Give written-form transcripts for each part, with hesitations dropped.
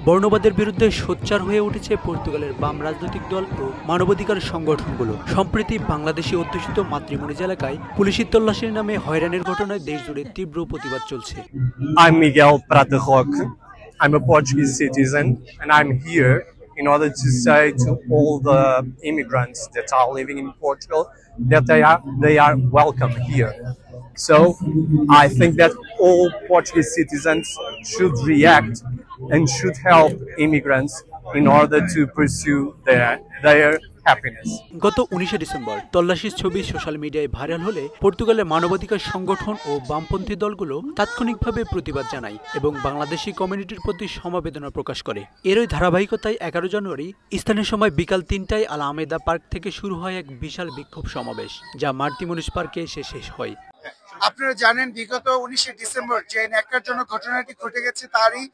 বর্ণবাদের বিরুদ্ধে সোচ্চার হয়ে উঠেছে পর্তুগালের বাম রাজনৈতিক দল ও মানবাধিকার সংগঠনগুলো। সম্প্রতি বাংলাদেশে অধ্যুষিত মাতৃমনিজ এলাকায় পুলিশি তল্লাশির নামে হয়রানির ঘটনায় দেশজুড়ে তীব্র প্রতিবাদ চলছে। I'm Miguel Prata Roque. I'm a Portuguese citizen, and I'm here in order to say to all the immigrants that are living in Portugal that they are welcome here. So I think that all Portuguese citizens should react and should help immigrants in order to pursue their happiness. গত 19 December তল্লাশির ছবি social মিডিয়ায় viral হলে পর্তুগালের মানবাধিকার সংগঠন ও বামপন্থী দলগুলো তাৎক্ষণিকভাবে প্রতিবাদ জানায় এবং বাংলাদেশি কমিউনিটির প্রতি সমবেদনা প্রকাশ করে। এরই ধারাবাহিকতায় 11 জানুয়ারি স্থানীয় সময় বিকাল 3টায় আল আমেদা পার্ক থেকে শুরু হয় এক বিশাল বিক্ষোভ সমাবেশ, যা মাতৃমনিজ পার্কে এসে শেষ হয়। আপনারা জানেন বিগত 19 ডিসেম্বর যে ন্যাক্কারজনক ঘটনাটি ঘটে গেছে তারই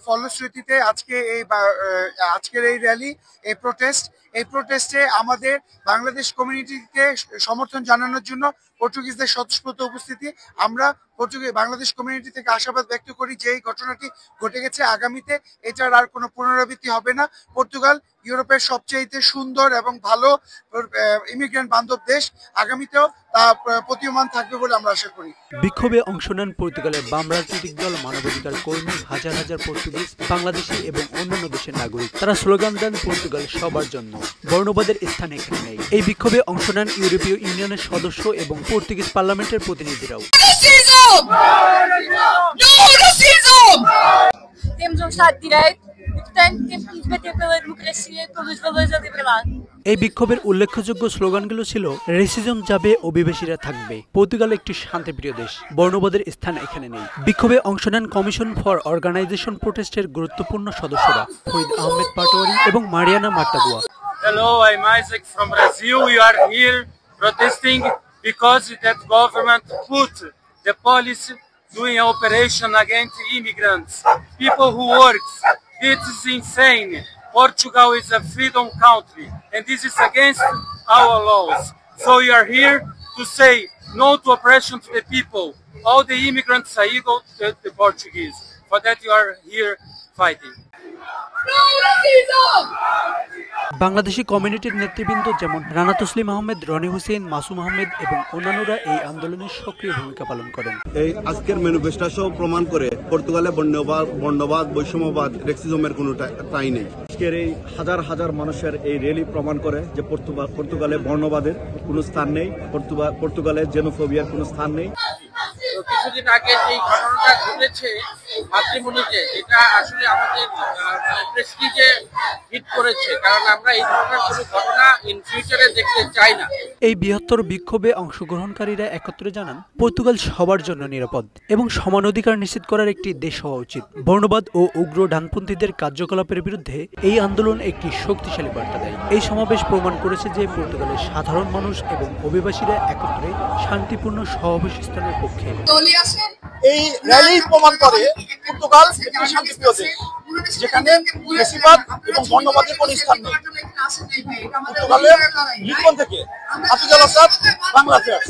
ফলশ্রুতিতে আজকের এই র্যালি, এই প্রোটেস্টে আমাদের বাংলাদেশ কমিউনিটিকে সমর্থন জানানোর জন্য পর্তুগিজদের স্বতঃস্ফূর্ত উপস্থিতি। আমরা বাংলাদেশ কমিউনিটি থেকে আশাবাদ ব্যক্ত করি যে এই ঘটনাটি ঘটে গেছে আগামীতে এটার আর কোনো পুনরাবৃত্তি হবে না। পর্তুগাল ইউরোপের সবচেয়ে সুন্দর এবং ভালো ইমিগ্রেন্ট বান্ধব দেশ, আগামীতেও তা প্রতীয়মান থাকবে বলে আমরা আশা করি। বিক্ষোভে অংশ নেন পর্তুগালের বাম রাজনৈতিক দল, মানবাধিকার কর্মী, হাজার হাজার পর্তুগিজ, বাংলাদেশি এবং অন্যান্য দেশের নাগরিক। তারা স্লোগান দেন পর্তুগাল সবার জন্য, বর্ণবাদের স্থান এখানে নেই। এই বিক্ষোভে অংশ নেন ইউরোপীয় ইউনিয়নের সদস্য এবং পর্তুগিজ পার্লামেন্টের প্রতিনিধিরাও। এই বিক্ষোভের উল্লেখযোগ্য স্লোগানগুলো ছিল রেসিজম যাবে, অভিবাসীরা থাকবে, পর্তুগাল একটি শান্তিপ্রিয় দেশ, বর্ণবাদের স্থান এখানে নেই। বিক্ষোভে অংশ নেন কমিশন ফর অর্গানাইজেশন প্রোটেস্টের গুরুত্বপূর্ণ সদস্যরা ফরিদ আহমেদ পাটোয়ারি এবং Mariana মার্টাগুয়া। Hello, I'm Isaac from Brazil. We are here protesting because that government put the police doing an operation against immigrants, people who work. This is insane. Portugal is a freedom country, and this is against our laws. So we are here to say no to oppression to the people. All the immigrants are equal to the Portuguese. For that you are here fighting. Bangladeshi কমিউনিটির নেতৃবৃন্দ যেমন রানা তসলিম আহমেদ, রনি হুসেন, মাসুম আহমেদ এবং অন্যান্যরা এই আন্দোলনে সক্রিয় ভূমিকা পালন করেন। এই আজকের ম্যানিফেস্টো প্রমাণ করে পর্তুগালে বর্ণবাদ, বৈষম্যবাদ, রেক্সিজমের কোনো ঠাঁই নেই। আজকের এই হাজার হাজার মানুষের এই র্যালি প্রমাণ করে যে পর্তুগালে বর্ণবাদের কোনো স্থান নেই, পর্তুগালে জেনোফোবিয়ার কোনো স্থান নেই। কিছুদিন আগে যে ঘটনাটা ঘটেছে মাতৃমনিজে, এটা আসলে আমাদের প্রেস্টিজে হিট করেছে, কারণ আমরা এই ধরনের কোনো ঘটনা ইন ফিউচারে দেখতে চাই না। এই বৃহত্তর বিক্ষোভে অংশগ্রহণকারীরা একত্রে জানান পর্তুগাল সবার জন্য নিরাপদ এবং সমান অধিকার নিশ্চিত করার একটি দেশ হওয়া উচিত। বর্ণবাদ ও উগ্র ডানপন্থীদের কার্যকলাপের বিরুদ্ধে এই আন্দোলন একটি শক্তিশালী বার্তা দেয়। এই সমাবেশ প্রমাণ করেছে যে পর্তুগালের সাধারণ মানুষ এবং অভিবাসীরা একত্রে শান্তিপূর্ণ সহাবস্থানের পক্ষে। এই র্যালি প্রমাণ করে পর্তুগাল একটি শান্তিপ্রিয় দেশ, যেখানে বেশিরভাগ এবং বর্ণবাদের কোনো স্থান নেই। পর্তুগালের লিসবন থেকে হাফিজ আল আসাদ, বাংলাদেশ।